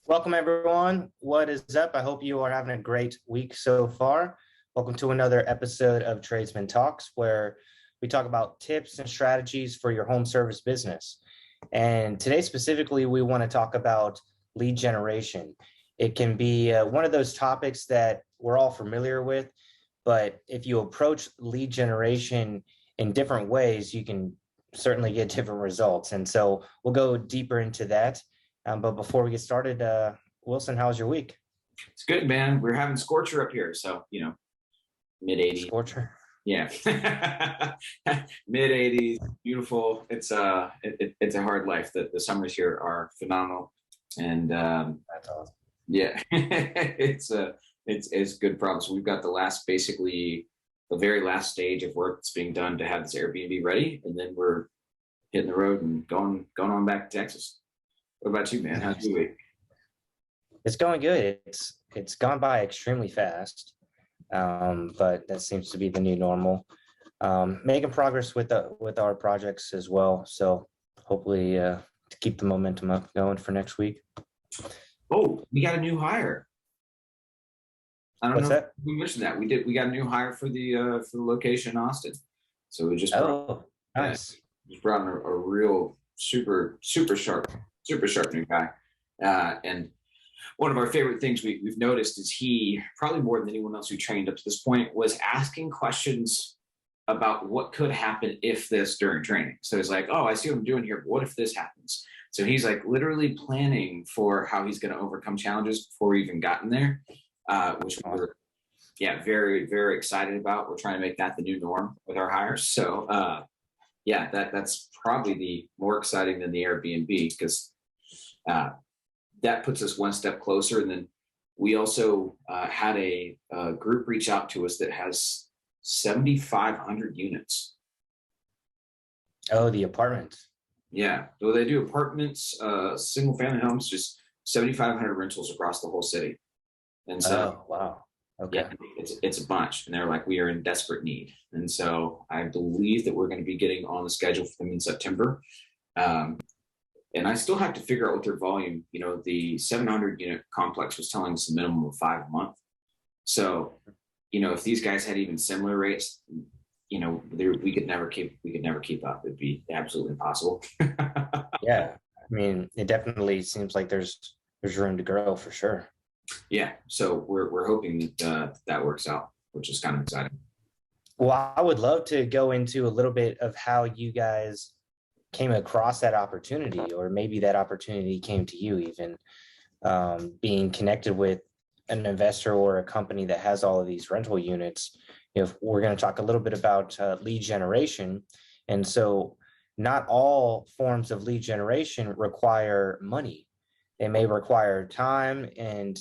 Welcome, everyone. What is up? I hope you are having a great week so far. Welcome to another episode of Tradesmen Talks, where we talk about tips and strategies for your home service business. And today, specifically, we want to talk about lead generation. It can be one of those topics that we're all familiar with, but if you approach lead generation in different ways, you can certainly get different results. And so we'll go deeper into that. But before we get started, Wilson, how's your week? It's good, man. We're having scorcher up here, so mid 80s. Scorcher. Yeah, mid 80s, beautiful. It's a hard life. The summers here are phenomenal, and That's awesome. yeah, it's good problem. So we've got basically the very last stage of work that's being done to have this Airbnb ready, and then we're hitting the road and going on back to Texas. What about you, man? How's your week? It's going good. It's gone by extremely fast, but that seems to be the new normal. Making progress with our projects as well. So hopefully to keep the momentum up going for next week. Oh, we got a new hire. I don't What's know that? if we mentioned that. We got a new hire for the location in Austin. So we just Nice. just brought in a real super sharp new guy. And one of our favorite things we've noticed is he, probably more than anyone else we trained up to this point, was asking questions about what could happen if this during training. So he's like, oh, I see what I'm doing here, but what if this happens? So he's like literally planning for how he's going to overcome challenges before we even gotten there, which we're very, very excited about. We're trying to make that the new norm with our hires. So that's probably the more exciting than the Airbnb, because that puts us one step closer. And then we also had a group reach out to us that has 7,500 units. Oh, the apartments. Yeah, so they do apartments, single family homes, just 7,500 rentals across the whole city. And so, oh, wow. Okay. yeah, it's a bunch, and they're like, we are in desperate need. And so I believe that we're going to be getting on the schedule for them in September. And I still have to figure out what their volume, the 700 unit complex was telling us a minimum of 5 a month. So, if these guys had even similar rates, we could never keep up. It'd be absolutely impossible. Yeah. I mean, it definitely seems like there's room to grow for sure. Yeah. So we're hoping that works out, which is kind of exciting. Well, I would love to go into a little bit of how you guys came across that opportunity, or maybe that opportunity came to you, even being connected with an investor or a company that has all of these rental units. If we're going to talk a little bit about lead generation. And so not all forms of lead generation require money. They may require time, and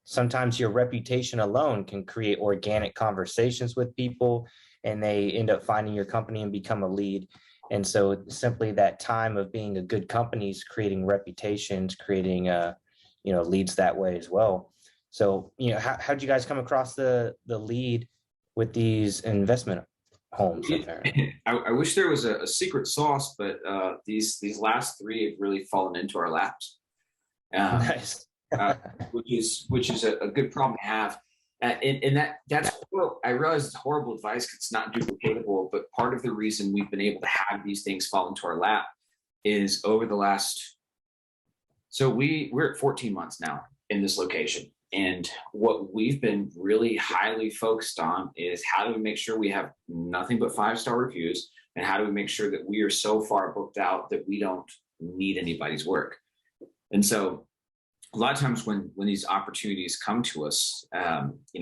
sometimes your reputation alone can create organic conversations with people, and they end up finding your company and become a lead. And so simply that time of being a good company is creating reputations, creating leads that way as well. So, how did you guys come across the lead with these investment homes in there? I wish there was a secret sauce, but these last three have really fallen into our laps. Nice. Which is a good problem to have. And that's horrible. I realize it's horrible advice because it's not duplicatable, but part of the reason we've been able to have these things fall into our lap is over the last, so we're at 14 months now in this location. And what we've been really highly focused on is how do we make sure we have nothing but 5-star reviews, and how do we make sure that we are so far booked out that we don't need anybody's work. And so a lot of times when these opportunities come to us,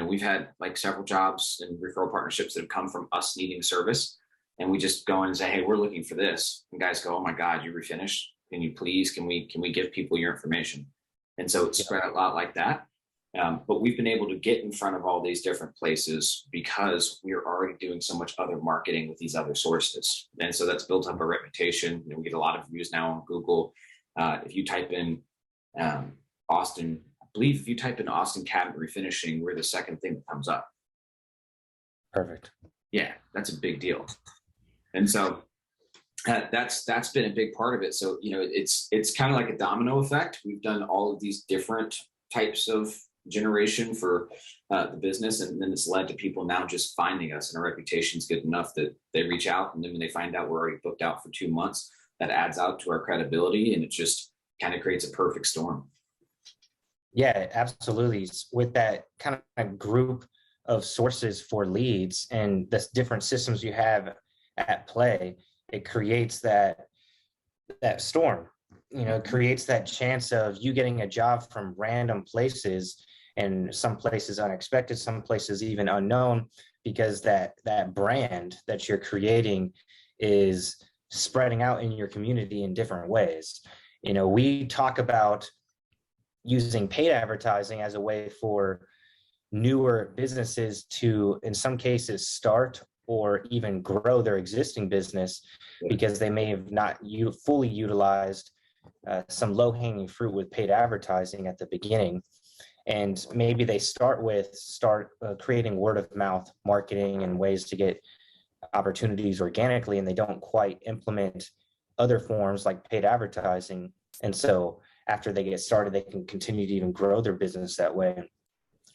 we've had like several jobs and referral partnerships that have come from us needing service, and we just go in and say, hey, we're looking for this. And guys go, oh my God, you refinished? Can you please, can we give people your information? And so it's spread a lot like that. But we've been able to get in front of all these different places because we're already doing so much other marketing with these other sources. And so that's built up a reputation. We get a lot of views now on Google. If you type in Austin, I believe if you type in Austin cabinet refinishing, we're the second thing that comes up. Perfect. Yeah, that's a big deal. And so That's been a big part of it. So, it's kind of like a domino effect. We've done all of these different types of generation for the business, and then it's led to people now just finding us, and our reputation's good enough that they reach out, and then when they find out we're already booked out for 2 months, that adds out to our credibility, and it just kind of creates a perfect storm. Yeah, absolutely. With that kind of group of sources for leads and the different systems you have at play, it creates that storm. It creates that chance of you getting a job from random places, and some places unexpected, some places even unknown, because that brand that you're creating is spreading out in your community in different ways. We talk about using paid advertising as a way for newer businesses to, in some cases, start or even grow their existing business, because they may have not fully utilized some low-hanging fruit with paid advertising at the beginning. And maybe they start creating word of mouth marketing and ways to get opportunities organically, and they don't quite implement other forms like paid advertising. And so after they get started, they can continue to even grow their business that way.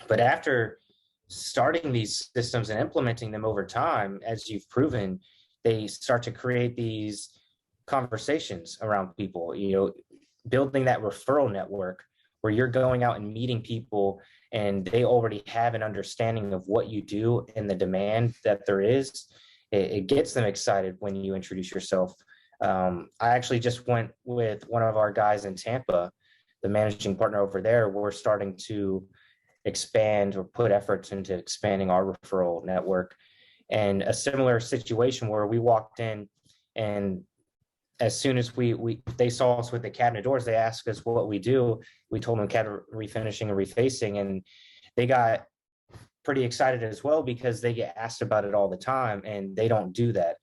But after starting these systems and implementing them over time, as you've proven, they start to create these conversations around people, building that referral network where you're going out and meeting people, and they already have an understanding of what you do and the demand that there is. It gets them excited when you introduce yourself. I actually just went with one of our guys in Tampa, the managing partner over there. We're starting to expand or put efforts into expanding our referral network. And a similar situation where we walked in, and as soon as they saw us with the cabinet doors, they asked us what we do. We told them cabinet refinishing and refacing, and they got pretty excited as well, because they get asked about it all the time and they don't do that.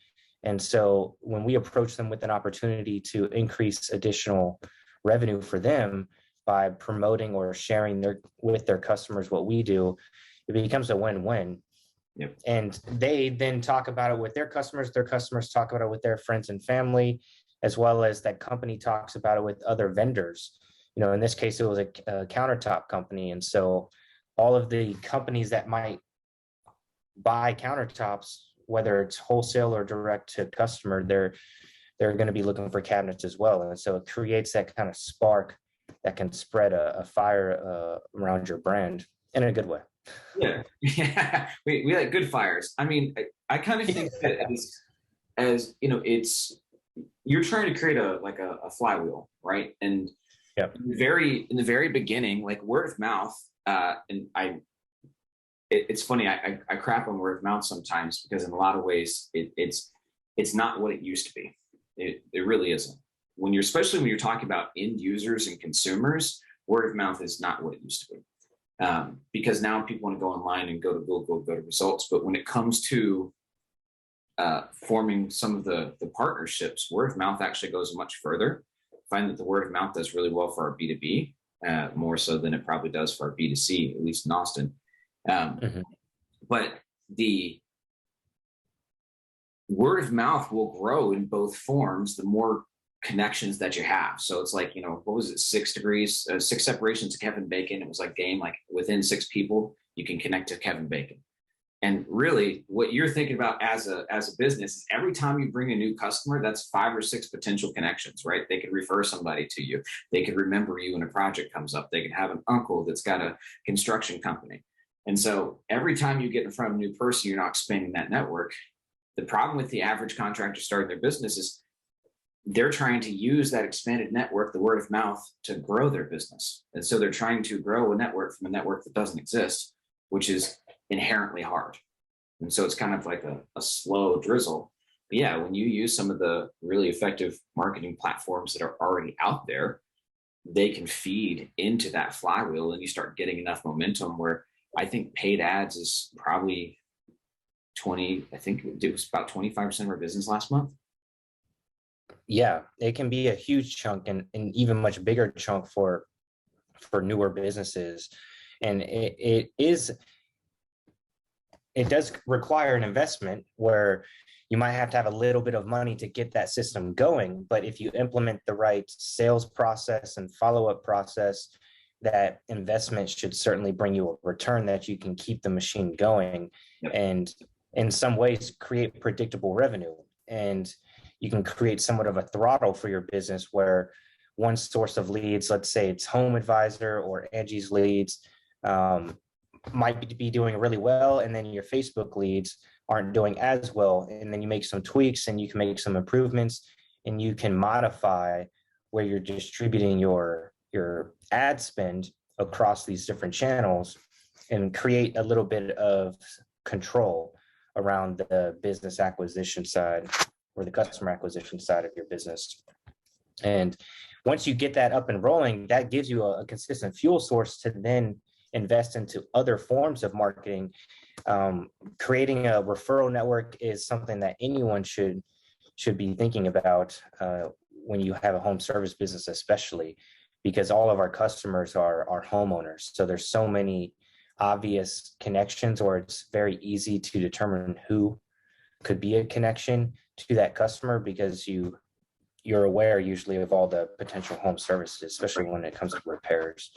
And so when we approach them with an opportunity to increase additional revenue for them by promoting or sharing with their customers what we do, it becomes a win-win. Yep. And they then talk about it with their customers talk about it with their friends and family, as well as that company talks about it with other vendors. In this case, it was a countertop company. And so all of the companies that might buy countertops, whether it's wholesale or direct to customer, they're going to be looking for cabinets as well. And so it creates that kind of spark that can spread a fire around your brand in a good way. Yeah. We like good fires. I mean, I kind of think that as you're trying to create a flywheel, right? And yep. in the very beginning, like word of mouth, it's funny. I crap on word of mouth sometimes, because in a lot of ways it's not what it used to be. It really isn't. Especially when you're talking about end users and consumers, word of mouth is not what it used to be. Because now people want to go online and go to Google, go to results. But when it comes to forming some of the partnerships, word of mouth actually goes much further. I find that the word of mouth does really well for our B2B, more so than it probably does for our B2C, at least in Austin. But the word of mouth will grow in both forms the more connections that you have. So it's like, what was it, 6 separations to Kevin Bacon. It was like game, like within 6 people, you can connect to Kevin Bacon. And really what you're thinking about as a business is every time you bring a new customer, that's 5 or 6 potential connections, right? They could refer somebody to you. They could remember you when a project comes up. They could have an uncle that's got a construction company. And so every time you get in front of a new person, you're not expanding that network. The problem with the average contractor starting their business is they're trying to use that expanded network, the word of mouth, to grow their business. And so they're trying to grow a network from a network that doesn't exist, which is inherently hard. And so it's kind of like a slow drizzle. But yeah, when you use some of the really effective marketing platforms that are already out there, they can feed into that flywheel, and you start getting enough momentum where I think paid ads is probably I think it was about 25% of our business last month. Yeah, it can be a huge chunk, and even much bigger chunk for newer businesses. And it does require an investment where, you might have to have a little bit of money to get that system going. But if you implement the right sales process and follow-up process, that investment should certainly bring you a return that you can keep the machine going. Yep. And in some ways create predictable revenue. And you can create somewhat of a throttle for your business where one source of leads, let's say it's Home Advisor or Angie's leads, might be doing really well, and then your Facebook leads aren't doing as well. And then you make some tweaks and you can make some improvements, and you can modify where you're distributing your ad spend across these different channels and create a little bit of control around the business acquisition side or the customer acquisition side of your business. And once you get that up and rolling, that gives you a consistent fuel source to then invest into other forms of marketing. Creating a referral network is something that anyone should be thinking about when you have a home service business, especially because all of our customers are homeowners. So there's so many obvious connections, or it's very easy to determine who could be a connection to that customer because you're aware usually of all the potential home services, especially when it comes to repairs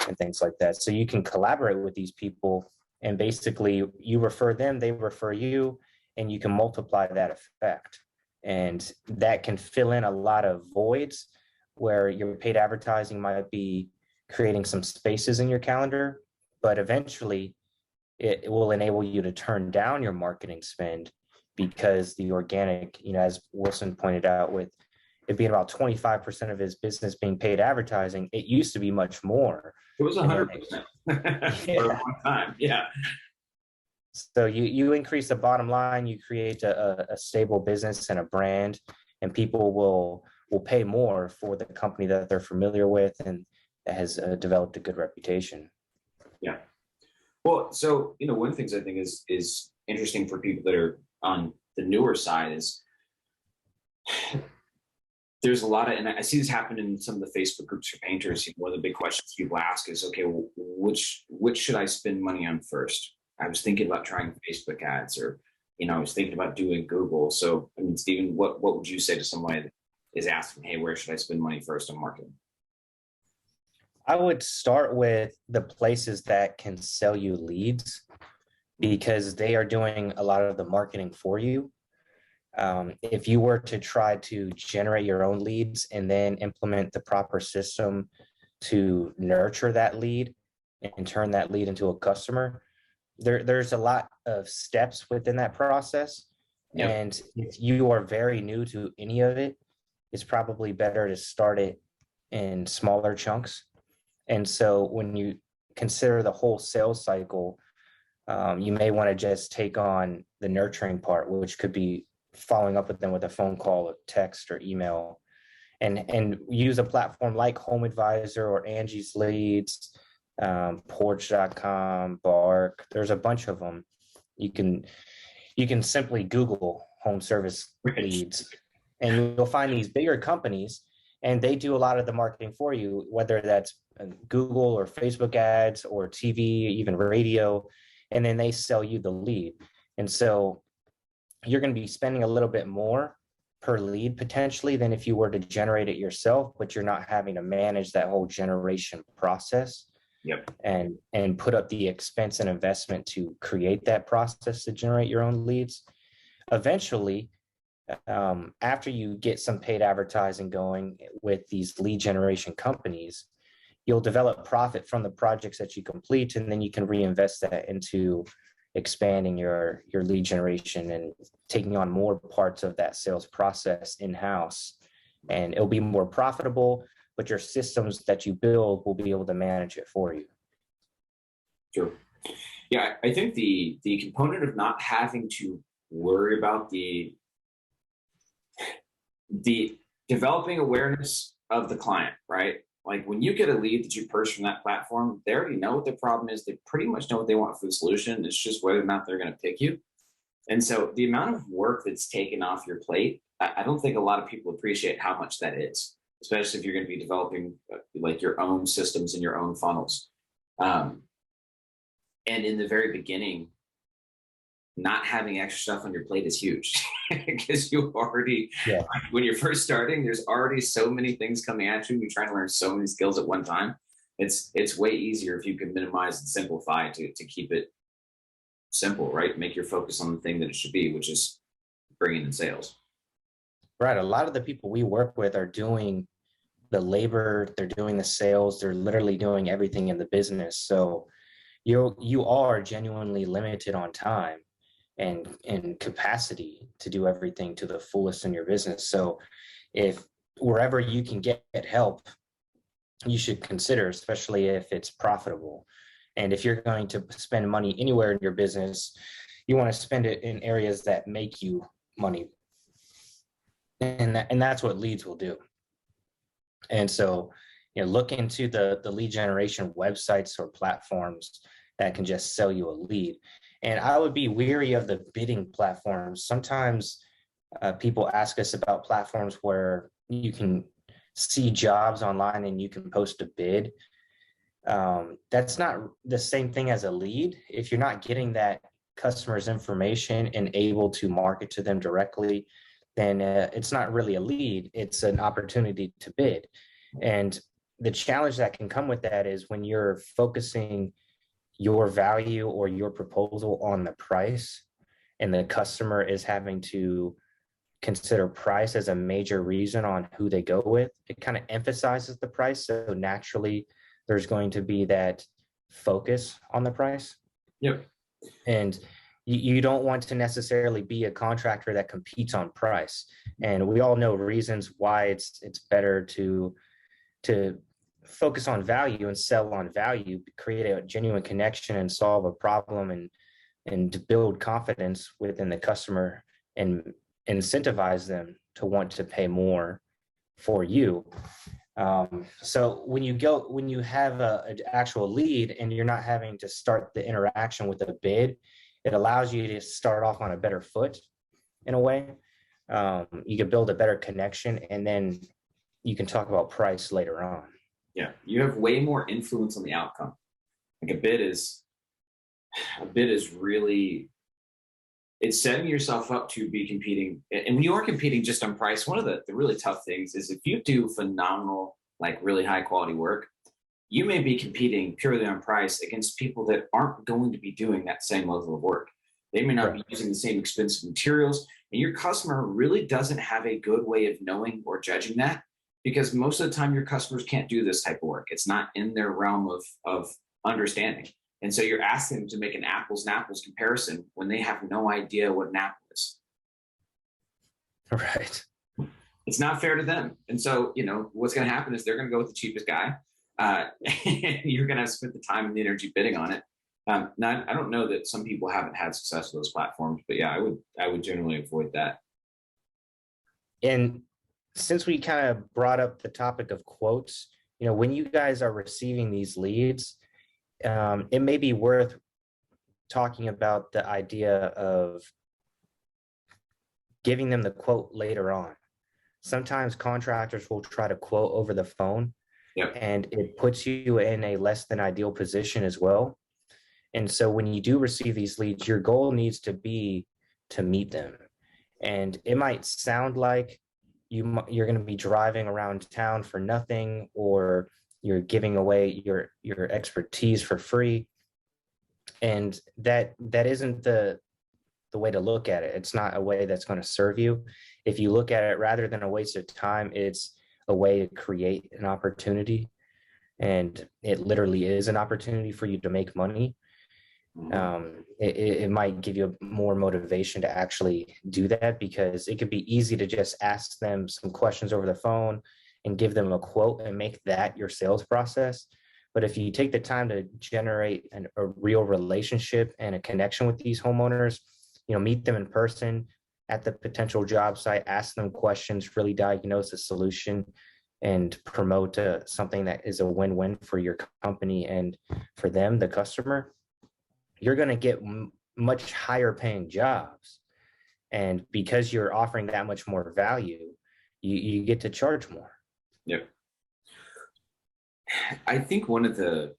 and things like that. So you can collaborate with these people, and basically you refer them, they refer you, and you can multiply that effect. And that can fill in a lot of voids where your paid advertising might be creating some spaces in your calendar, but eventually it will enable you to turn down your marketing spend because the organic, as Wilson pointed out, with it being about 25% of his business being paid advertising, it used to be much more. It was 100% for a long time. Yeah. So you increase the bottom line, you create a stable business and a brand, and people will pay more for the company that they're familiar with and that has developed a good reputation. Yeah. Well, so, one of the things I think is interesting for people that are on the newer side is there's a lot of, and I see this happen in some of the Facebook groups for painters. One of the big questions people ask is, okay, well, which should I spend money on first? I was thinking about trying Facebook ads, or, I was thinking about doing Google. So, Stephen, what would you say to somebody that is asking, hey, where should I spend money first on marketing? I would start with the places that can sell you leads because they are doing a lot of the marketing for you. If you were to try to generate your own leads and then implement the proper system to nurture that lead and turn that lead into a customer, there's a lot of steps within that process. Yep. And if you are very new to any of it, it's probably better to start it in smaller chunks. And so when you consider the whole sales cycle, you may want to just take on the nurturing part, which could be following up with them with a phone call, a text, or email, and use a platform like Home Advisor or Angie's Leads, Porch.com, Bark. There's a bunch of them. You can simply Google home service leads, and you'll find these bigger companies, and they do a lot of the marketing for you, whether that's Google or Facebook ads or TV, even radio, and then they sell you the lead. And so you're going to be spending a little bit more per lead potentially than if you were to generate it yourself, but you're not having to manage that whole generation process. Yep. And put up the expense and investment to create that process to generate your own leads. Eventually, after you get some paid advertising going with these lead generation companies, you'll develop profit from the projects that you complete, and then you can reinvest that into expanding your lead generation and taking on more parts of that sales process in-house. And it'll be more profitable, but your systems that you build will be able to manage it for you. Sure. Yeah, I think the component of not having to worry about the developing awareness of the client, right? Like when you get a lead that you purchase from that platform, they already know what their problem is. They pretty much know what they want for the solution. It's just whether or not they're going to pick you. And so the amount of work that's taken off your plate, I don't think a lot of people appreciate how much that is, especially if you're going to be developing like your own systems and your own funnels. And in the very beginning, not having extra stuff on your plate is huge because you already, Yeah. when you're first starting, there's already so many things coming at you. You're trying to learn so many skills at one time. It's way easier if you can minimize and simplify to keep it simple, right? Make your focus on the thing that it should be, which is bringing in sales. Right. A lot of the people we work with are doing the labor, they're doing the sales, they're literally doing everything in the business. So you are genuinely limited on time and capacity to do everything to the fullest in your business. So if wherever you can get help, you should consider, especially if it's profitable. And if you're going to spend money anywhere in your business, you want to spend it in areas that make you money. And that's what leads will do. And so, look into the lead generation websites or platforms that can just sell you a lead. And I would be weary of the bidding platforms. Sometimes people ask us about platforms where you can see jobs online and you can post a bid. That's not the same thing as a lead. If you're not getting that customer's information and able to market to them directly, then it's not really a lead. It's an opportunity to bid. And the challenge that can come with that is when you're focusing your value or your proposal on the price, and the customer is having to consider price as a major reason on who they go with, it kind of emphasizes the price. So naturally, there's going to be that focus on the price. Yep. And you don't want to necessarily be a contractor that competes on price. And we all know reasons why it's better to focus on value and sell on value, create a genuine connection and solve a problem and to build confidence within the customer and incentivize them to want to pay more for you. So when you have an actual lead and you're not having to start the interaction with a bid, it allows you to start off on a better foot in a way. You can build a better connection, and then you can talk about price later on. Yeah, you have way more influence on the outcome. Like a bid is really, it's setting yourself up to be competing. And when you are competing just on price, one of the really tough things is if you do phenomenal, like really high quality work, you may be competing purely on price against people that aren't going to be doing that same level of work. They may not be using the same expensive materials, and your customer really doesn't have a good way of knowing or judging that, because most of the time your customers can't do this type of work. It's not in their realm of understanding. And so you're asking them to make an apples and apples comparison when they have no idea what an apple is. Right. It's not fair to them. And so, what's going to happen is they're going to go with the cheapest guy. And you're going to spend the time and the energy bidding on it. Now, I don't know that some people haven't had success with those platforms, but yeah, I would generally avoid that. And since we kind of brought up the topic of quotes, when you guys are receiving these leads, it may be worth talking about the idea of giving them the quote later on. Sometimes contractors will try to quote over the phone, Yep. and it puts you in a less than ideal position as well. And so when you do receive these leads, your goal needs to be to meet them. And it might sound like you're going to be driving around town for nothing, or you're giving away your expertise for free. And that isn't the way to look at it. It's not a way that's going to serve you. If you look at it rather than a waste of time, it's a way to create an opportunity. And it literally is an opportunity for you to make money. It might give you more motivation to actually do that, because it could be easy to just ask them some questions over the phone and give them a quote and make that your sales process. But if you take the time to generate a real relationship and a connection with these homeowners, meet them in person at the potential job site, ask them questions, really diagnose a solution, and promote something that is a win-win for your company and for them, the customer, you're going to get much higher paying jobs. And because you're offering that much more value, you get to charge more. Yep. I think one of the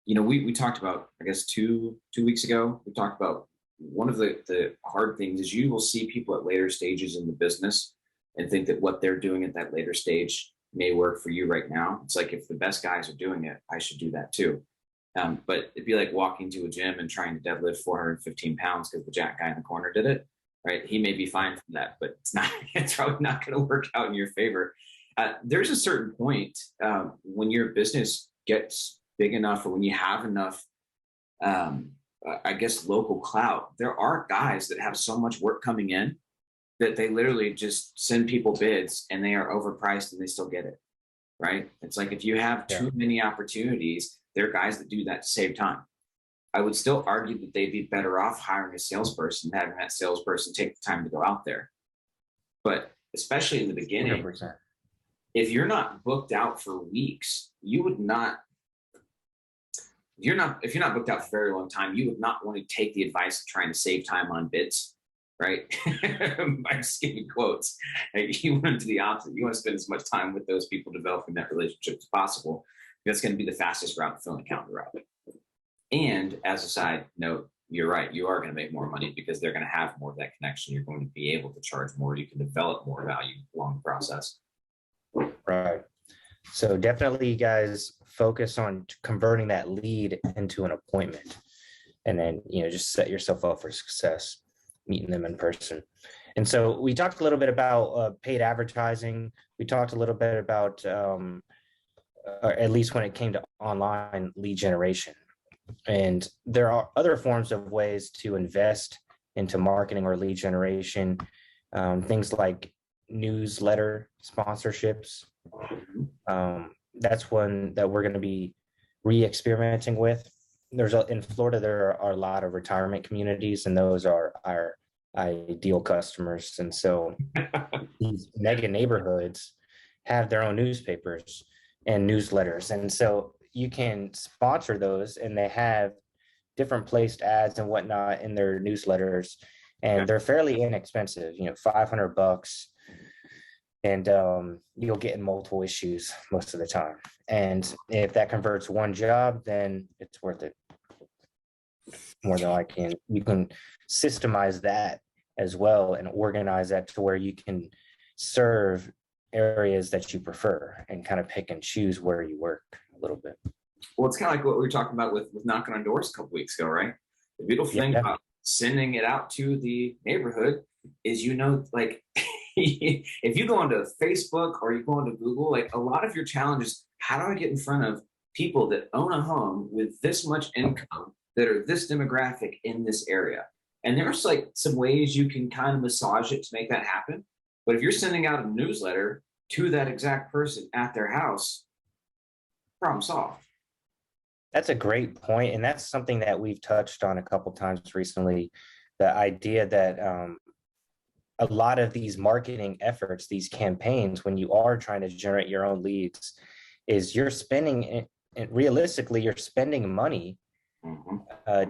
we talked about, I guess, two weeks ago, we talked about one of the hard things is you will see people at later stages in the business and think that what they're doing at that later stage may work for you right now. It's like, if the best guys are doing it, I should do that too. But it'd be like walking to a gym and trying to deadlift 415 pounds because the jack guy in the corner did it, right? He may be fine for that, but it's probably not going to work out in your favor. There's a certain point when your business gets big enough, or when you have enough, I guess, local clout, there are guys that have so much work coming in that they literally just send people bids and they are overpriced and they still get it, right? It's like, if you have too many opportunities, there are guys that do that to save time. I would still argue that they'd be better off hiring a salesperson, having that salesperson take the time to go out there. But especially in the beginning, 100%. If you're not booked out for weeks, you would not, if you're not booked out for a very long time, you would not want to take the advice of trying to save time on bids, right? By skipping quotes. You want to do the opposite. You want to spend as much time with those people developing that relationship as possible. That's going to be the fastest route to filling calendar out. And as a side note, you're right. You are going to make more money because they're going to have more of that connection. You're going to be able to charge more. You can develop more value along the process. Right. So definitely, you guys focus on converting that lead into an appointment, and then, just set yourself up for success, meeting them in person. And so we talked a little bit about paid advertising. We talked a little bit about, or at least when it came to online lead generation. And there are other forms of ways to invest into marketing or lead generation, things like newsletter sponsorships. That's one that we're going to be re-experimenting with. In Florida, there are a lot of retirement communities, and those are our ideal customers. And so these mega neighborhoods have their own newspapers and newsletters. And so you can sponsor those, and they have different placed ads and whatnot in their newsletters, and they're fairly inexpensive, $500, and you'll get in multiple issues most of the time. And if that converts one job, then it's worth it. More than likely, you can systemize that as well and organize that to where you can serve areas that you prefer and kind of pick and choose where you work a little bit. Well, it's kind of like what we were talking about with knocking on doors a couple weeks ago, right? The beautiful thing about sending it out to the neighborhood is, like, if you go onto Facebook or you go onto Google, like, a lot of your challenge is, how do I get in front of people that own a home with this much income that are this demographic in this area? And there's like some ways you can kind of massage it to make that happen. But if you're sending out a newsletter to that exact person at their house, problem solved. That's a great point. And that's something that we've touched on a couple times recently. The idea that a lot of these marketing efforts, these campaigns, when you are trying to generate your own leads, is you're spending, and realistically, you're spending money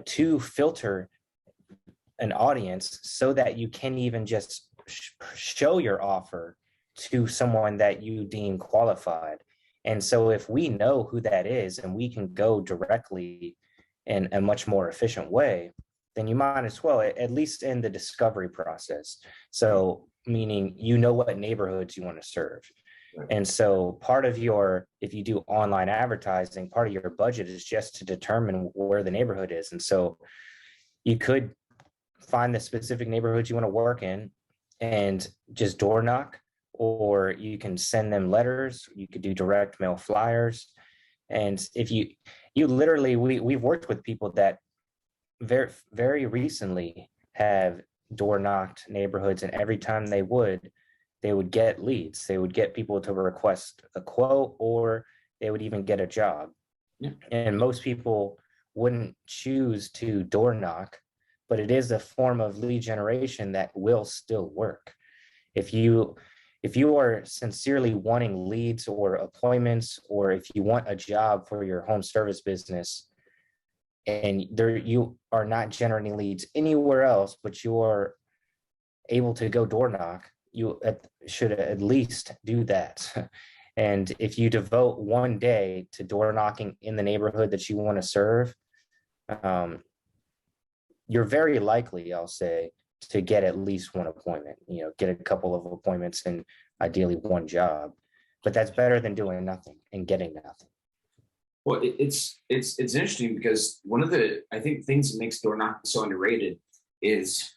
to filter an audience so that you can even just show your offer to someone that you deem qualified. And so if we know who that is and we can go directly in a much more efficient way, then you might as well, at least in the discovery process. So meaning, what neighborhoods you want to serve. Right. And so part of if you do online advertising, part of your budget is just to determine where the neighborhood is. And so you could find the specific neighborhoods you want to work in and just door knock, or you can send them letters. You could do direct mail flyers. And if you literally, we've worked with people that very, very recently have door knocked neighborhoods, and every time they would get leads. They would get people to request a quote, or they would even get a job. Yeah. And most people wouldn't choose to door knock, but it is a form of lead generation that will still work. If you are sincerely wanting leads or appointments, or if you want a job for your home service business, and you are not generating leads anywhere else, but you are able to go door knock, you should at least do that. And if you devote one day to door knocking in the neighborhood that you want to serve, um, you're very likely, I'll say, to get at least one appointment, get a couple of appointments and ideally one job. But that's better than doing nothing and getting nothing. Well, it's interesting because one of the, I think, things that makes door knocking so underrated is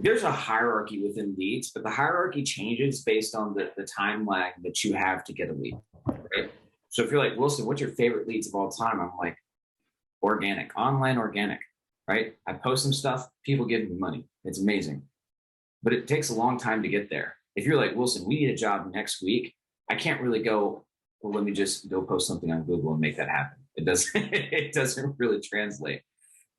there's a hierarchy within leads, but the hierarchy changes based on the time lag that you have to get a lead, right? So if you're like, Wilson, what's your favorite leads of all time? I'm like, organic, online organic, right? I post some stuff, people give me money. It's amazing. But it takes a long time to get there. If you're like, Wilson, we need a job next week, I can't really go, well, let me just go post something on Google and make that happen. It doesn't, it doesn't really translate.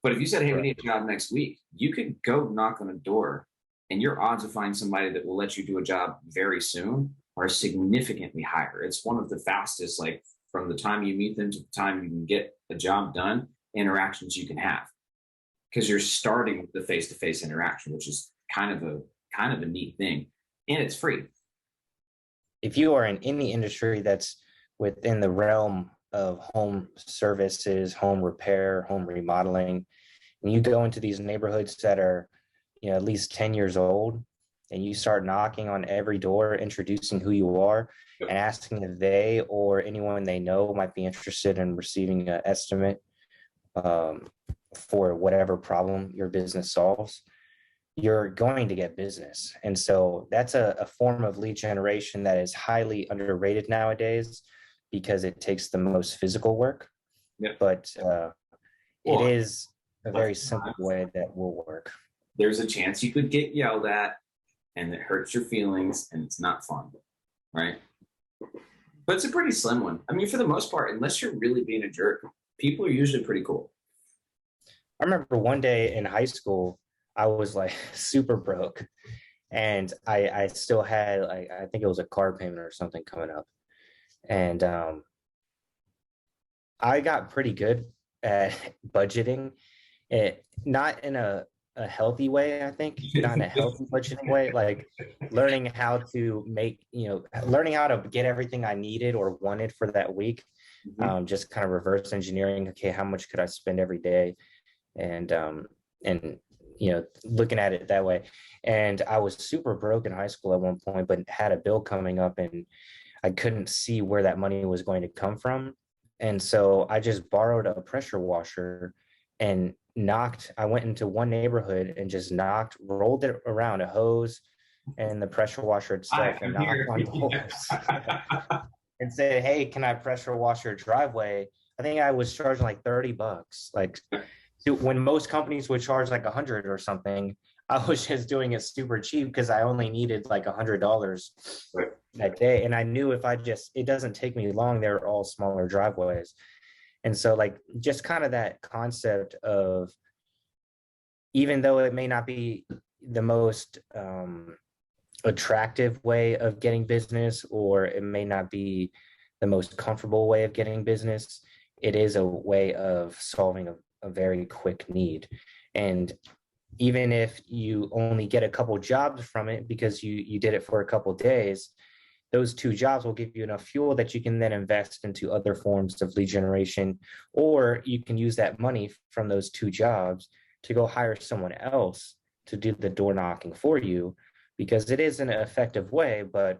But if you said, hey, we need a job next week, you could go knock on a door and your odds of finding somebody that will let you do a job very soon are significantly higher. It's one of the fastest, like from the time you meet them to the time you can get a job done, interactions you can have. Because you're starting with the face-to-face interaction, which is kind of a neat thing. And it's free. If you are in any industry that's within the realm of home services, home repair, home remodeling, and you go into these neighborhoods that are, at least 10 years old, and you start knocking on every door, introducing who you are and asking if they or anyone they know might be interested in receiving an estimate for whatever problem your business solves, you're going to get business. And so that's a form of lead generation that is highly underrated nowadays because it takes the most physical work. Yep. But it is a very simple way that will work. There's a chance you could get yelled at and it hurts your feelings and it's not fun, right? But it's a pretty slim one. I mean, for the most part, unless you're really being a jerk, people are usually pretty cool. I remember one day in high school, I was like super broke and I still had, like, I think it was a car payment or something coming up. And I got pretty good at budgeting, not in a healthy way, I think, not in a healthy budgeting way, like learning how to learning how to get everything I needed or wanted for that week. Just kind of reverse engineering. Okay, how much could I spend every day? And looking at it that way. And I was super broke in high school at one point, but had a bill coming up and I couldn't see where that money was going to come from. And so I just borrowed a pressure washer and I went into one neighborhood and just rolled it around, a hose and the pressure washer itself, and knocked on doors and said, hey, can I pressure wash your driveway? I think I was charging like $30. Like, when most companies would charge like 100 or something, I was just doing it super cheap because I only needed like $100 that day. And I knew it doesn't take me long. They're all smaller driveways. And so like just kind of that concept of, even though it may not be the most attractive way of getting business, or it may not be the most comfortable way of getting business, it is a way of solving a very quick need. And even if you only get a couple jobs from it because you did it for a couple days, those 2 jobs will give you enough fuel that you can then invest into other forms of lead generation, or you can use that money from those 2 jobs to go hire someone else to do the door knocking for you, because it is an effective way. But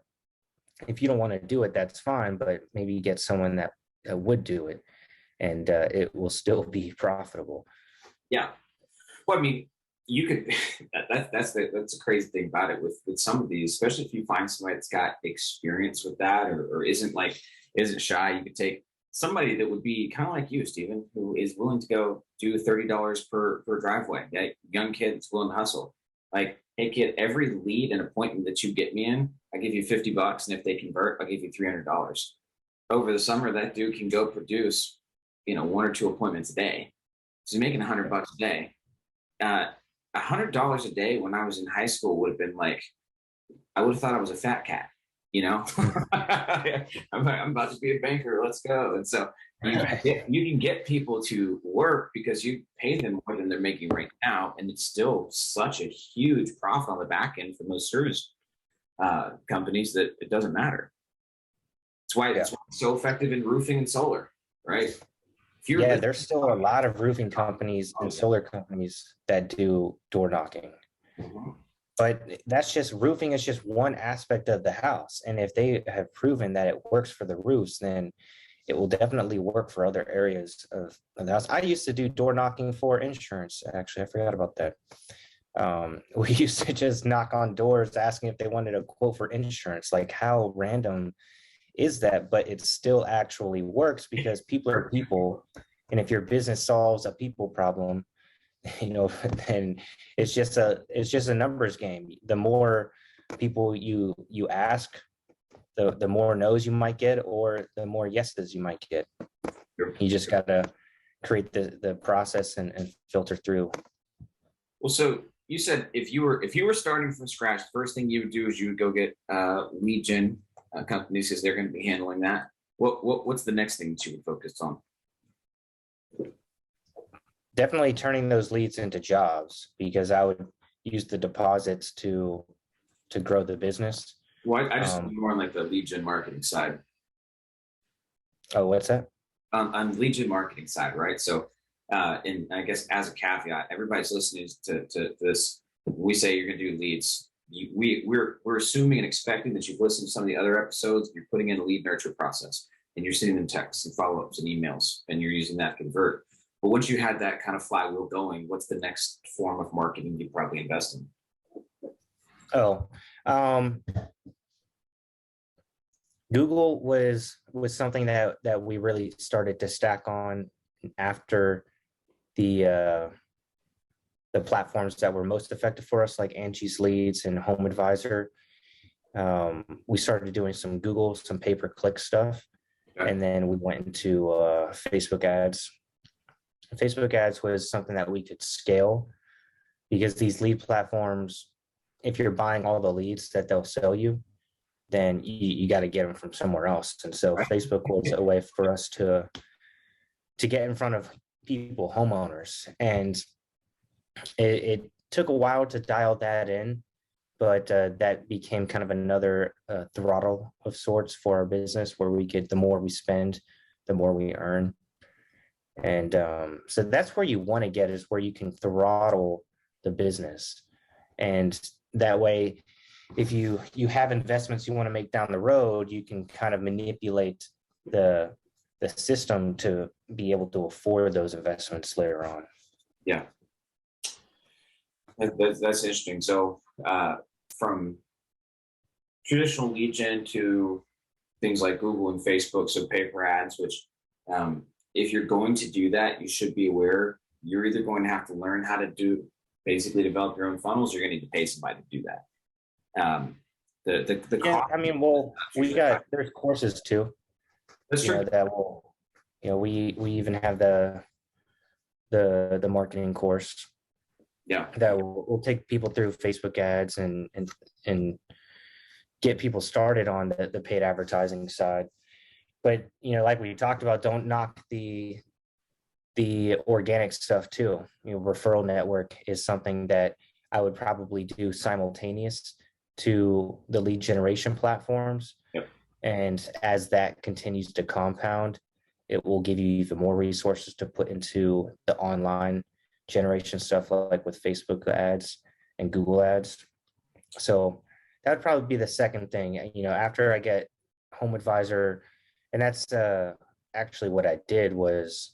if you don't want to do it, that's fine, but maybe you get someone that would do it, and it will still be profitable. Yeah. Well, I mean, you could, that's the crazy thing about it with some of these, especially if you find somebody that's got experience with that, or isn't shy. You could take somebody that would be kind of like you, Stephen, who is willing to go do $30 per driveway. That young kid that's willing to hustle. Like, hey kid, every lead and appointment that you get me in, I give you $50, and if they convert, I'll give you $300. Over the summer, that dude can go produce, 1 or 2 appointments a day. So he's making $100 a day. $100 a day when I was in high school would have been like, I would have thought I was a fat cat, I'm about to be a banker. Let's go. And so you can get people to work because you pay them more than they're making right now. And it's still such a huge profit on the back end for most service companies that it doesn't matter. It's why it's so effective in roofing and solar, right? If you're Yeah, there's still a lot of roofing companies and solar companies that do door knocking. Mhm. But that's just roofing is just one aspect of the house. And if they have proven that it works for the roofs, then it will definitely work for other areas of the house. I used to do door knocking for insurance. Actually, I forgot about that. We used to just knock on doors asking if they wanted a quote for insurance. Like, how random is that? But it still actually works because people are people. And if your business solves a people problem, then it's just a numbers game. The more people you ask, the more no's you might get, or the more yeses you might get. You just gotta create the process and filter through. Well, so you said if you were starting from scratch, the first thing you would do is you would go get lead gen companies because they're going to be handling that. What's the next thing that you would focus on? Definitely turning those leads into jobs, because I would use the deposits to grow the business. Well, I just more on like the lead gen marketing side. Oh, what's that? On lead gen marketing side, right? So, and I guess as a caveat, everybody's listening to this. We say you're going to do leads. We're assuming and expecting that you've listened to some of the other episodes. You're putting in a lead nurture process, and you're sending them texts and follow ups and emails, and you're using that to convert. But once you had that kind of flywheel going, what's the next form of marketing you probably invest in? Oh, Google was something that we really started to stack on after the platforms that were most effective for us, like Angie's Leads and Home Advisor. We started doing some Google, some pay-per-click stuff, Okay. and then we went into Facebook ads. Facebook ads was something that we could scale, because these lead platforms, if you're buying all the leads that they'll sell you, then you got to get them from somewhere else. And so Facebook was a way for us to get in front of people, homeowners. And it took a while to dial that in, but that became kind of another throttle of sorts for our business, where the more we spend, the more we earn. And so that's where you want to get, is where you can throttle the business. And that way, if you have investments you want to make down the road, you can kind of manipulate the system to be able to afford those investments later on. Yeah, that's interesting. So from traditional lead gen to things like Google and Facebook, so paper ads, which if you're going to do that, you should be aware you're either going to have to learn how to basically develop your own funnels, or you're going to need to pay somebody to do that. The Yeah, cost. I mean, there's courses too. That's true. That will, we even have the marketing course. Yeah. That will take people through Facebook ads and get people started on the paid advertising side. But like we talked about, don't knock the organic stuff too. Referral network is something that I would probably do simultaneous to the lead generation platforms. Yep. And as that continues to compound, it will give you even more resources to put into the online generation stuff, like with Facebook ads and Google ads. So that would probably be the second thing, after I get Home Advisor. And that's actually what I did, was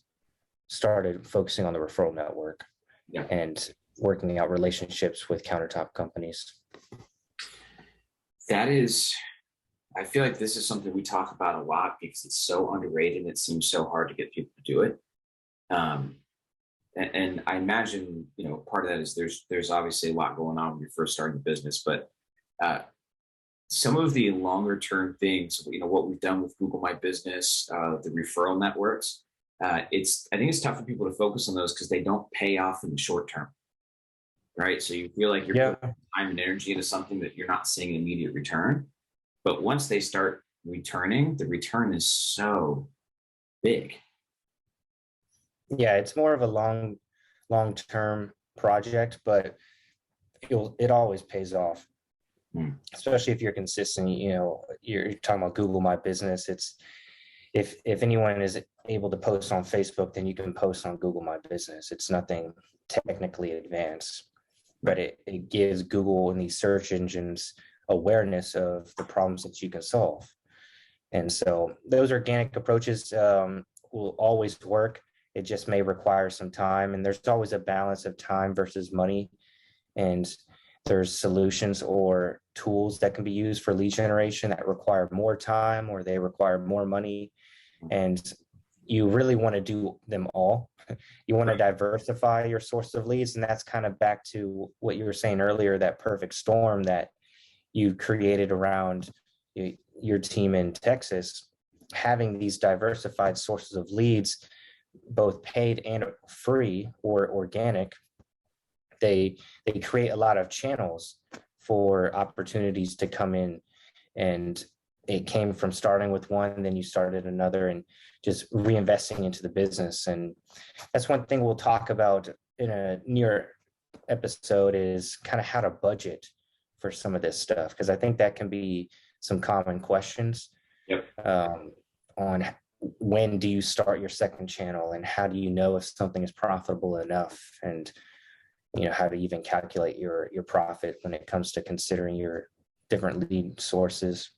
started focusing on the referral network. Yeah. And working out relationships with countertop companies. I feel like this is something we talk about a lot because it's so underrated and it seems so hard to get people to do it. And I imagine, part of that is there's obviously a lot going on when you're first starting the business, but some of the longer term things, what we've done with Google My Business, the referral networks, I think it's tough for people to focus on those because they don't pay off in the short term. Right. So you feel like you're putting time and energy into something that you're not seeing an immediate return. But once they start returning, the return is so big. Yeah, it's more of a long-term project, but it always pays off. especially if you're consistent. You're talking about Google My Business. It's if anyone is able to post on Facebook, then you can post on Google My Business. It's nothing technically advanced, but it gives Google and these search engines awareness of the problems that you can solve. And so those organic approaches will always work. It just may require some time, and there's always a balance of time versus money. And there's solutions or tools that can be used for lead generation that require more time or they require more money. And you really want to do them all. You want to diversify your source of leads. And that's kind of back to what you were saying earlier, that perfect storm that you created around your team in Texas, having these diversified sources of leads, both paid and free or organic. They create a lot of channels for opportunities to come in, and it came from starting with one, then you started another, and just reinvesting into the business. And that's one thing we'll talk about in a near episode, is kind of how to budget for some of this stuff, because I think that can be some common questions. Yep. On when do you start your second channel, and how do you know if something is profitable enough, and how to even calculate your profit when it comes to considering your different lead sources,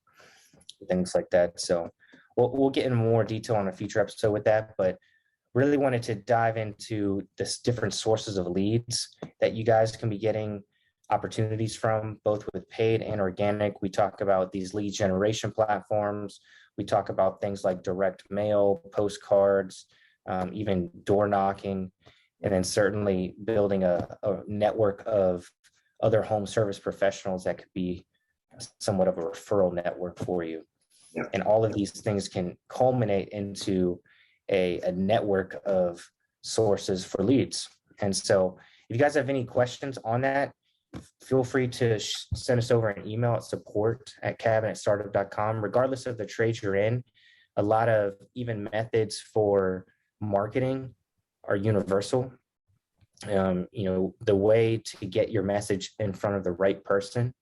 things like that. So we'll get into more detail on a future episode with that, but really wanted to dive into this different sources of leads that you guys can be getting opportunities from, both with paid and organic. We talk about these lead generation platforms. We talk about things like direct mail, postcards, even door knocking, and then certainly building a network of other home service professionals that could be somewhat of a referral network for you. Yeah. And all of these things can culminate into a network of sources for leads. And so if you guys have any questions on that, feel free to send us over an email at support@cabinetstartup.com. Regardless of the trade you're in, a lot of even methods for marketing are universal. The way to get your message in front of the right person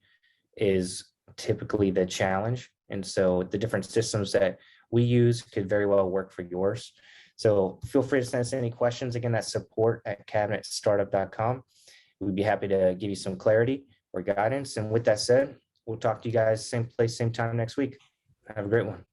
is typically the challenge. And so the different systems that we use could very well work for yours. So feel free to send us any questions. Again, that's support@cabinetstartup.com. We'd be happy to give you some clarity or guidance. And with that said, we'll talk to you guys same place, same time next week. Have a great one.